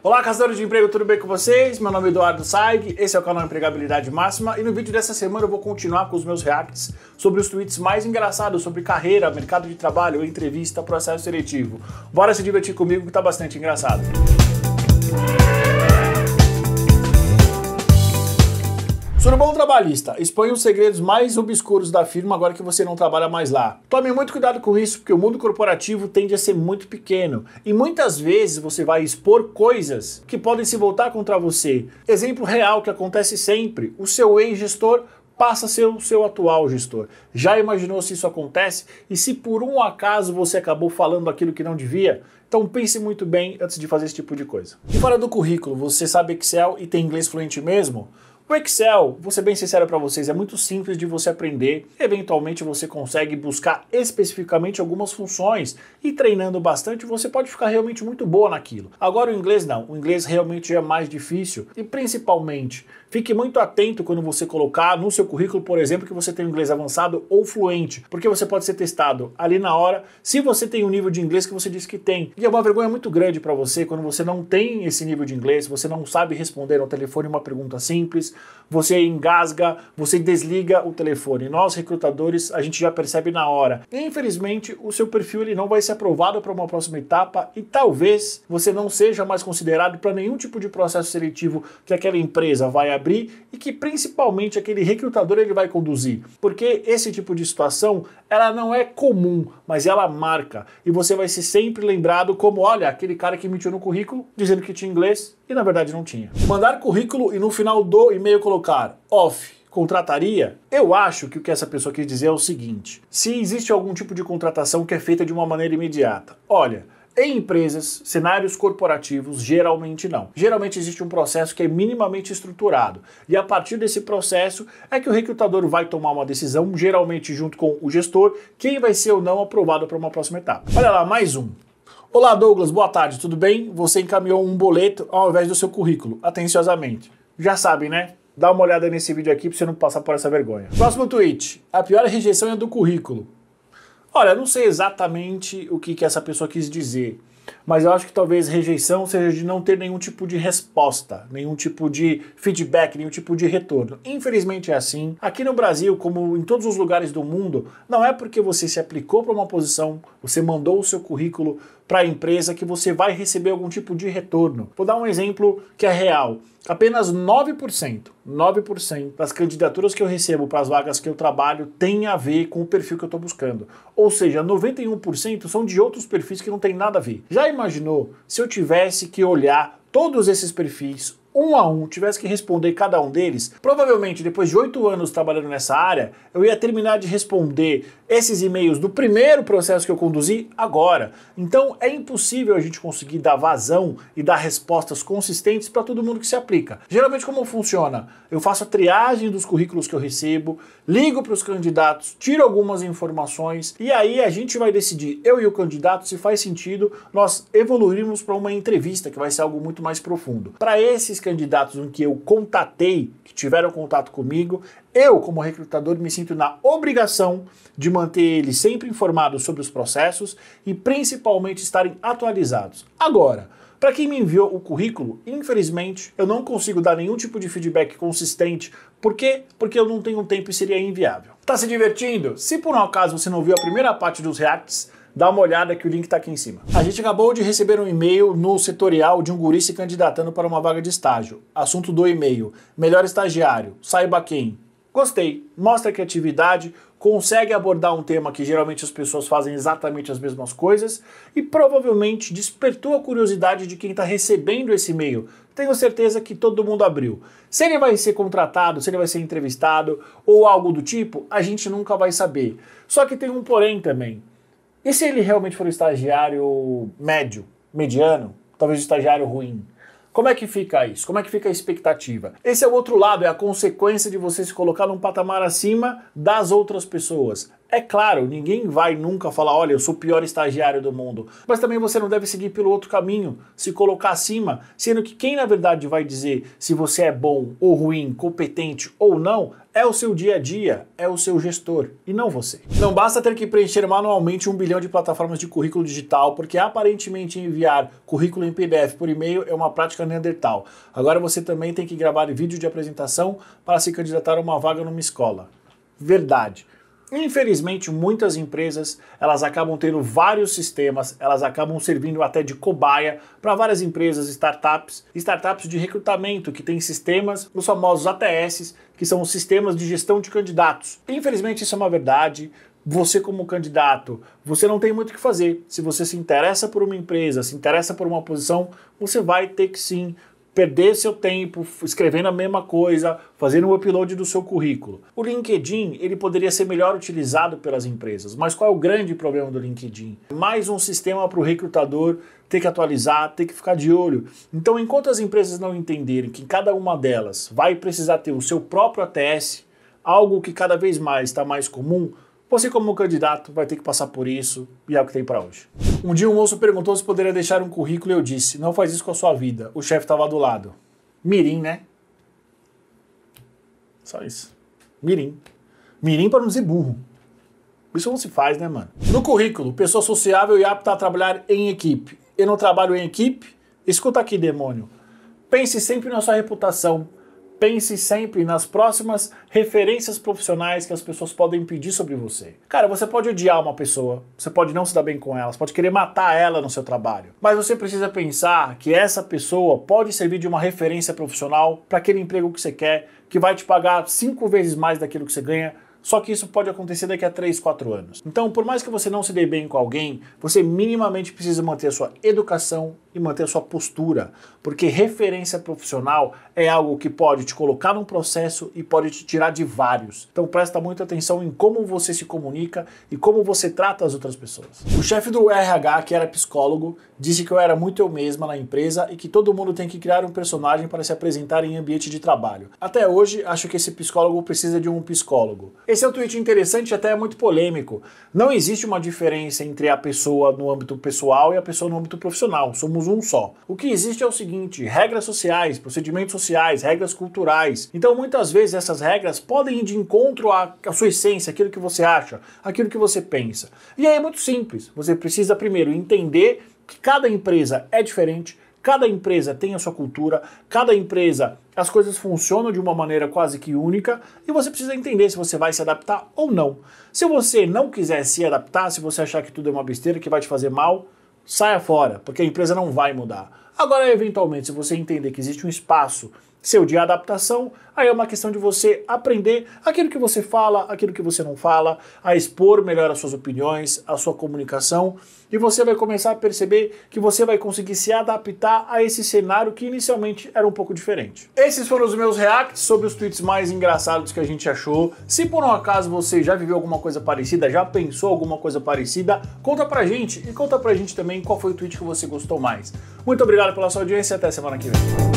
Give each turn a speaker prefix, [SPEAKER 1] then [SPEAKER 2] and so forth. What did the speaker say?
[SPEAKER 1] Olá, caçadores de emprego, tudo bem com vocês? Meu nome é Eduardo Saig, esse é o canal Empregabilidade Máxima e no vídeo dessa semana eu vou continuar com os meus reacts sobre os tweets mais engraçados sobre carreira, mercado de trabalho, entrevista, processo seletivo. Bora se divertir comigo que tá bastante engraçado. Surubom trabalhista, expõe os segredos mais obscuros da firma agora que você não trabalha mais lá. Tome muito cuidado com isso, porque o mundo corporativo tende a ser muito pequeno e muitas vezes você vai expor coisas que podem se voltar contra você. Exemplo real que acontece sempre, o seu ex-gestor passa a ser o seu atual gestor. Já imaginou se isso acontece? E se por um acaso você acabou falando aquilo que não devia? Então pense muito bem antes de fazer esse tipo de coisa. E fora do currículo, você sabe Excel e tem inglês fluente mesmo? O Excel, vou ser bem sincero para vocês, é muito simples de você aprender. Eventualmente você consegue buscar especificamente algumas funções e treinando bastante você pode ficar realmente muito boa naquilo. Agora o inglês não, o inglês realmente é mais difícil e principalmente fique muito atento quando você colocar no seu currículo, por exemplo, que você tem um inglês avançado ou fluente, porque você pode ser testado ali na hora se você tem o nível de inglês que você disse que tem. E é uma vergonha muito grande para você quando você não tem esse nível de inglês, você não sabe responder ao telefone uma pergunta simples, você engasga, você desliga o telefone. Nós, recrutadores, a gente já percebe na hora. E, infelizmente, o seu perfil ele não vai ser aprovado para uma próxima etapa e talvez você não seja mais considerado para nenhum tipo de processo seletivo que aquela empresa vai abrir e que principalmente aquele recrutador ele vai conduzir. Porque esse tipo de situação, ela não é comum, mas ela marca. E você vai ser sempre lembrado como, olha, aquele cara que mentiu no currículo dizendo que tinha inglês e na verdade não tinha. Mandar currículo e no final do e-mail colocar off, contrataria? Eu acho que o que essa pessoa quis dizer é o seguinte: se existe algum tipo de contratação que é feita de uma maneira imediata. Olha, em empresas, cenários corporativos, geralmente não. Geralmente existe um processo que é minimamente estruturado. E a partir desse processo é que o recrutador vai tomar uma decisão, geralmente junto com o gestor, quem vai ser ou não aprovado para uma próxima etapa. Olha lá, mais um. Olá Douglas, boa tarde, tudo bem? Você encaminhou um boleto ao invés do seu currículo, atenciosamente. Já sabe, né? Dá uma olhada nesse vídeo aqui para você não passar por essa vergonha. Próximo tweet. A pior rejeição é do currículo. Olha, eu não sei exatamente o que essa pessoa quis dizer, mas eu acho que talvez rejeição seja de não ter nenhum tipo de resposta, nenhum tipo de feedback, nenhum tipo de retorno. Infelizmente é assim. Aqui no Brasil, como em todos os lugares do mundo, não é porque você se aplicou para uma posição, você mandou o seu currículo para a empresa que você vai receber algum tipo de retorno. Vou dar um exemplo que é real. Apenas 9% das candidaturas que eu recebo para as vagas que eu trabalho tem a ver com o perfil que eu estou buscando. Ou seja, 91% são de outros perfis que não tem nada a ver. Já imaginou se eu tivesse que olhar todos esses perfis um a um, tivesse que responder cada um deles? Provavelmente, depois de 8 anos trabalhando nessa área, eu ia terminar de responder esses e-mails do primeiro processo que eu conduzi agora. Então, é impossível a gente conseguir dar vazão e dar respostas consistentes para todo mundo que se aplica. Geralmente, como funciona? Eu faço a triagem dos currículos que eu recebo, ligo para os candidatos, tiro algumas informações e aí a gente vai decidir, eu e o candidato, se faz sentido nós evoluirmos para uma entrevista, que vai ser algo muito mais profundo. Para esses candidatos em que eu contatei, que tiveram contato comigo, eu, como recrutador, me sinto na obrigação de manter eles sempre informados sobre os processos e principalmente estarem atualizados. Agora, para quem me enviou o currículo, infelizmente, eu não consigo dar nenhum tipo de feedback consistente. Por quê? Porque eu não tenho tempo e seria inviável. Tá se divertindo? Se por um acaso você não viu a primeira parte dos reacts, dá uma olhada que o link tá aqui em cima. A gente acabou de receber um e-mail no setorial de um guri se candidatando para uma vaga de estágio. Assunto do e-mail: melhor estagiário, saiba quem. Gostei, mostra criatividade, consegue abordar um tema que geralmente as pessoas fazem exatamente as mesmas coisas e provavelmente despertou a curiosidade de quem está recebendo esse e-mail. Tenho certeza que todo mundo abriu. Se ele vai ser contratado, se ele vai ser entrevistado ou algo do tipo, a gente nunca vai saber. Só que tem um porém também. E se ele realmente for um estagiário médio, mediano, talvez um estagiário ruim? Como é que fica isso? Como é que fica a expectativa? Esse é o outro lado, é a consequência de você se colocar num patamar acima das outras pessoas. É claro, ninguém vai nunca falar, olha, eu sou o pior estagiário do mundo. Mas também você não deve seguir pelo outro caminho, se colocar acima, sendo que quem na verdade vai dizer se você é bom ou ruim, competente ou não, é o seu dia a dia, é o seu gestor e não você. Não basta ter que preencher manualmente 1 bilhão de plataformas de currículo digital, porque aparentemente enviar currículo em PDF por e-mail é uma prática neandertal. Agora você também tem que gravar vídeo de apresentação para se candidatar a uma vaga numa escola. Verdade. Infelizmente, muitas empresas elas acabam tendo vários sistemas, elas acabam servindo até de cobaia para várias empresas, startups de recrutamento que têm sistemas, os famosos ATS, que são os sistemas de gestão de candidatos. Infelizmente, isso é uma verdade. Você como candidato, você não tem muito o que fazer. Se você se interessa por uma empresa, se interessa por uma posição, você vai ter que sim perder seu tempo escrevendo a mesma coisa, fazendo o upload do seu currículo. O LinkedIn, ele poderia ser melhor utilizado pelas empresas, mas qual é o grande problema do LinkedIn? Mais um sistema para o recrutador ter que atualizar, ter que ficar de olho. Então, enquanto as empresas não entenderem que cada uma delas vai precisar ter o seu próprio ATS, algo que cada vez mais está mais comum, você como candidato vai ter que passar por isso e é o que tem para hoje. Um dia um moço perguntou se poderia deixar um currículo e eu disse, não faz isso com a sua vida. O chefe estava do lado. Mirim, né? Só isso. Mirim. Mirim para não dizer burro. Isso não se faz, né, mano? No currículo, pessoa sociável e apta a trabalhar em equipe. Eu não trabalho em equipe? Escuta aqui, demônio. Pense sempre na sua reputação. Pense sempre nas próximas referências profissionais que as pessoas podem pedir sobre você. Cara, você pode odiar uma pessoa, você pode não se dar bem com ela, você pode querer matar ela no seu trabalho, mas você precisa pensar que essa pessoa pode servir de uma referência profissional para aquele emprego que você quer, que vai te pagar 5 vezes mais daquilo que você ganha, só que isso pode acontecer daqui a 3, 4 anos. Então, por mais que você não se dê bem com alguém, você minimamente precisa manter a sua educação e manter a sua postura, porque referência profissional é algo que pode te colocar num processo e pode te tirar de vários. Então presta muita atenção em como você se comunica e como você trata as outras pessoas. O chefe do RH, que era psicólogo, disse que eu era muito eu mesma na empresa e que todo mundo tem que criar um personagem para se apresentar em ambiente de trabalho. Até hoje, acho que esse psicólogo precisa de um psicólogo. Esse é um tweet interessante e até é muito polêmico. Não existe uma diferença entre a pessoa no âmbito pessoal e a pessoa no âmbito profissional. Somos um só. O que existe é o seguinte, regras sociais, procedimentos sociais, regras culturais. Então, muitas vezes, essas regras podem ir de encontro à sua essência, aquilo que você acha, aquilo que você pensa. E aí é muito simples. Você precisa, primeiro, entender que cada empresa é diferente, cada empresa tem a sua cultura, cada empresa, as coisas funcionam de uma maneira quase que única e você precisa entender se você vai se adaptar ou não. Se você não quiser se adaptar, se você achar que tudo é uma besteira, que vai te fazer mal, saia fora, porque a empresa não vai mudar. Agora, eventualmente, se você entender que existe um espaço seu de adaptação, aí é uma questão de você aprender aquilo que você fala, aquilo que você não fala, a expor melhor as suas opiniões, a sua comunicação, e você vai começar a perceber que você vai conseguir se adaptar a esse cenário que inicialmente era um pouco diferente. Esses foram os meus reacts sobre os tweets mais engraçados que a gente achou. Se por um acaso você já viveu alguma coisa parecida, já pensou alguma coisa parecida, conta pra gente e conta pra gente também qual foi o tweet que você gostou mais. Muito obrigado pela sua audiência e até semana que vem.